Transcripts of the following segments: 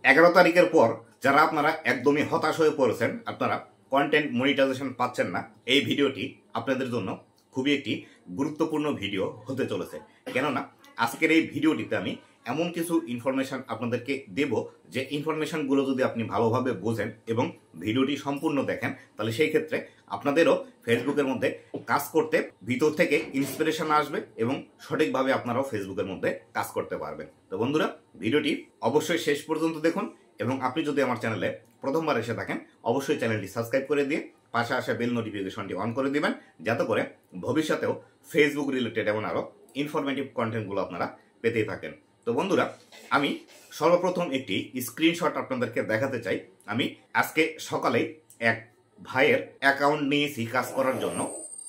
11 তারিখের পর যারা আপনারা একদমই হতাশ হয়ে পড়েছেন, আপনারা কন্টেন্ট মনিটাইজেশন পাচ্ছেন না, এই ভিডিওটি আপনাদের জন্য খুবই একটি গুরুত্বপূর্ণ ভিডিও হতে চলেছে। কেননা আজকের এই ভিডিওটিতে আমি এমন কিছু ইনফরমেশন আপনাদেরকে দেব যে ইনফরমেশনগুলো যদি আপনি ভালোভাবে বোঝেন এবং ভিডিওটি সম্পূর্ণ দেখেন, তাহলে সেই ক্ষেত্রে আপনাদেরও ফেসবুকের মধ্যে কাজ করতে ভিতর থেকে ইন্সপিরেশন আসবে এবং সঠিকভাবে আপনারাও ফেসবুকের মধ্যে কাজ করতে পারবেন। তো বন্ধুরা, ভিডিওটি অবশ্যই শেষ পর্যন্ত দেখুন এবং আপনি যদি আমার চ্যানেলে প্রথমবার এসে থাকেন, অবশ্যই চ্যানেলটি সাবস্ক্রাইব করে দিয়ে পাশে আসা বেল নোটিফিকেশনটি অন করে দিবেন, যাতে করে ভবিষ্যতেও ফেসবুক রিলেটেড এমন আরও ইনফরমেটিভ কন্টেন্টগুলো আপনারা পেতেই থাকেন। তো বন্ধুরা, আমি সর্বপ্রথম একটি স্ক্রিনশট আপনাদেরকে দেখাতে চাই। আমি আজকে সকালে এক ভাইয়ের অ্যাকাউন্ট নিয়েছি কাজ করার জন্য।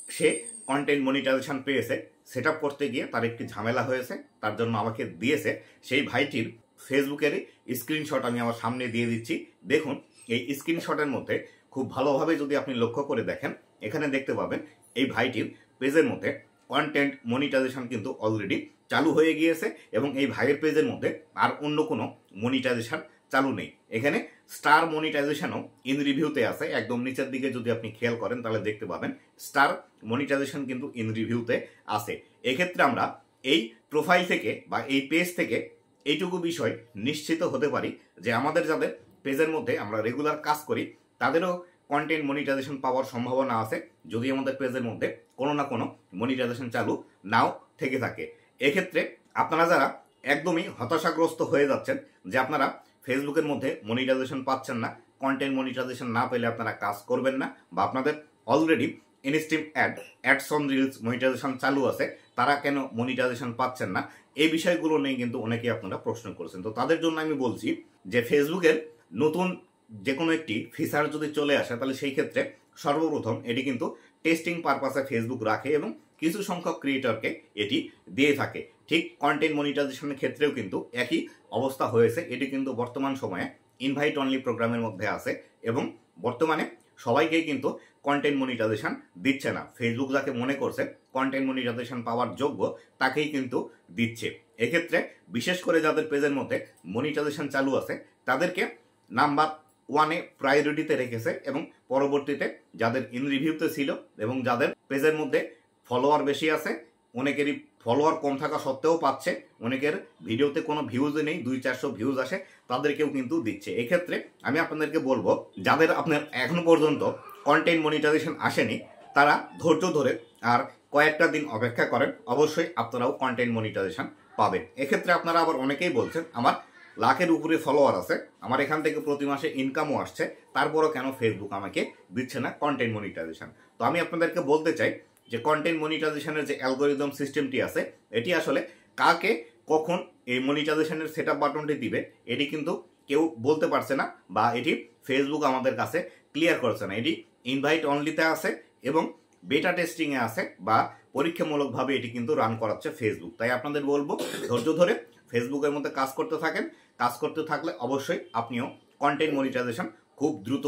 সে কন্টেন্ট মনিটাইজেশন পেয়েছে, সেট আপ করতে গিয়ে তার একটি ঝামেলা হয়েছে, তার জন্য আমাকে দিয়েছে। সেই ভাইটির ফেসবুকের স্ক্রিনশট আমি আমার সামনে দিয়ে দিচ্ছি। দেখুন, এই স্ক্রিনশটের মধ্যে খুব ভালোভাবে যদি আপনি লক্ষ্য করে দেখেন, এখানে দেখতে পাবেন এই ভাইটির পেজের মধ্যে কন্টেন্ট মনিটাইজেশন কিন্তু অলরেডি চালু হয়ে গিয়েছে এবং এই ভাইয়ের পেজের মধ্যে আর অন্য কোনো মনিটাইজেশন চালু নেই। এখানে স্টার মনিটাইজেশনও ইন রিভিউতে আছে। একদম নিচের দিকে যদি আপনি খেয়াল করেন তাহলে দেখতে পাবেন স্টার মনিটাইজেশন কিন্তু ইন রিভিউতে আছে। এক্ষেত্রে আমরা এই প্রোফাইল থেকে বা এই পেজ থেকে এইটুকু বিষয় নিশ্চিত হতে পারি যে আমাদের যাদের পেজের মধ্যে আমরা রেগুলার কাজ করি তাদেরও কন্টেন্ট মনিটাইজেশন পাওয়ার সম্ভাবনা আছে, যদি আমাদের পেজের মধ্যে কোনো না কোনো মনিটাইজেশন চালু নাও থেকে থাকে। এক্ষেত্রে আপনারা যারা একদমই হতাশাগ্রস্ত হয়ে যাচ্ছেন যে আপনারা ফেসবুকের মধ্যে মনিটাইজেশন পাচ্ছেন না, কন্টেন্ট মনিটাইজেশন না পেলে আপনারা কাজ করবেন না, বা আপনাদের already instream ads on reels monetisation চালু আছে, তারা কেন মনিটাইজেশন পাচ্ছেন না, এই বিষয়গুলো নিয়ে কিন্তু অনেকেই আপনারা প্রশ্ন করছেন। তো তাদের জন্য আমি বলছি যে ফেসবুকের নতুন যে কোনো একটি ফিচার যদি চলে আসে, তাহলে সেই ক্ষেত্রে সর্বপ্রথম এটি কিন্তু টেস্টিং পারপাসে ফেসবুক রাখে এবং কিছু সংখ্যক ক্রিয়েটরকে এটি দিয়ে থাকে। ঠিক কন্টেন্ট মনিটাইজেশনের ক্ষেত্রেও কিন্তু একই অবস্থা হয়েছে। এটি কিন্তু বর্তমান সময়ে ইনভাইট অনলি প্রোগ্রামের মধ্যে আছে এবং বর্তমানে সবাইকেই কিন্তু কন্টেন্ট মনিটাইজেশন দিচ্ছে না। ফেসবুক যাকে মনে করছে কন্টেন্ট মনিটাইজেশন পাওয়ার যোগ্য, তাকেই কিন্তু দিচ্ছে। এক্ষেত্রে বিশেষ করে যাদের পেজের মধ্যে মনিটাইজেশন চালু আছে তাদেরকে নাম্বার 1-এ প্রায়োরিটিতে রেখেছে এবং পরবর্তীতে যাদের ইন রিভিউতে ছিল এবং যাদের পেজের মধ্যে ফলোয়ার বেশি আছে, অনেকেরই ফলোয়ার কম থাকা সত্ত্বেও পাচ্ছে, অনেকের ভিডিওতে কোনো ভিউজ নেই, 200-400 ভিউজ আসে, তাদেরকেও কিন্তু দিচ্ছে। এক্ষেত্রে আমি আপনাদেরকে বলবো, যাদের আপনার এখনো পর্যন্ত কন্টেন্ট মনিটাইজেশন আসেনি তারা ধৈর্য ধরে আর কয়েকটা দিন অপেক্ষা করেন, অবশ্যই আপনারাও কন্টেন্ট মনিটাইজেশন পাবেন। এক্ষেত্রে আপনারা আবার অনেকেই বলছেন আমার লাখের উপরে ফলোয়ার আছে, আমার এখান থেকে প্রতি মাসে ইনকামও আসছে, তারপরও কেন ফেসবুক আমাকে দিচ্ছে না কন্টেন্ট মনিটাইজেশন। তো আমি আপনাদেরকে বলতে চাই যে কন্টেন্ট মনিটাইজেশনের যে অ্যালগোরিদম সিস্টেমটি আছে, এটি আসলে কাকে কখন এই মনিটাইজেশনের সেট আপ বাটনটি দিবে এটি কিন্তু কেউ বলতে পারছে না, বা এটি ফেসবুক আমাদের কাছে ক্লিয়ার করছে না। এটি ইনভাইট অনলিতে আছে এবং বেটা টেস্টিংয়ে আছে, বা পরীক্ষামূলকভাবে এটি কিন্তু রান করাচ্ছে ফেসবুক। তাই আপনাদের বলবো ধৈর্য ধরে ফেসবুকের মধ্যে কাজ করতে থাকেন। কাজ করতে থাকলে অবশ্যই আপনিও কন্টেন্ট মনিটাইজেশন খুব দ্রুত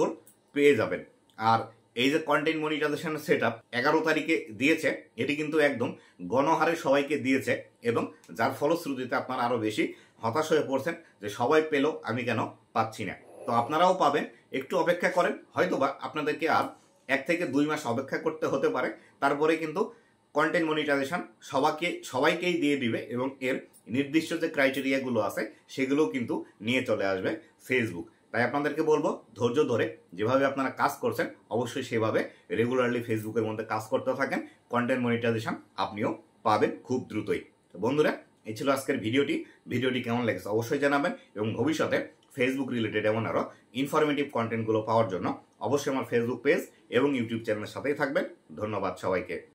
পেয়ে যাবেন। আর এই যে কন্টেন্ট মনিটাইজেশন সেট আপ 11 তারিখে দিয়েছে, এটি কিন্তু একদম গণহারে সবাইকে দিয়েছে এবং যার ফলশ্রুতিতে আপনারা আরও বেশি হতাশ হয়ে পড়ছেন যে সবাই পেলো, আমি কেন পাচ্ছি না। তো আপনারাও পাবেন, একটু অপেক্ষা করেন, হয়তোবা আপনাদেরকে আর 1 থেকে 2 মাস অপেক্ষা করতে হতে পারে, তারপরে কিন্তু কন্টেন্ট মনিটাইজেশন সবাইকেই দিয়ে দিবে এবং এর নির্দিষ্ট যে ক্রাইটেরিয়াগুলো আছে সেগুলোও কিন্তু নিয়ে চলে আসবে ফেসবুক। তাই আপনাদেরকে বলবো ধৈর্য ধরে যেভাবে আপনারা কাজ করছেন অবশ্যই সেভাবে রেগুলারলি ফেসবুকের মধ্যে কাজ করতে থাকেন, কন্টেন্ট মনিটাইজেশন আপনিও পাবেন খুব দ্রুতই। তো বন্ধুরা, এই ছিল আজকের ভিডিওটি কেমন লেগেছে অবশ্যই জানাবেন এবং ভবিষ্যতে ফেসবুক রিলেটেড এমন আরও ইনফরমেটিভ কন্টেন্টগুলো পাওয়ার জন্য অবশ্যই আমার ফেসবুক পেজ এবং ইউটিউব চ্যানেলের সাথেই থাকবেন। ধন্যবাদ সবাইকে।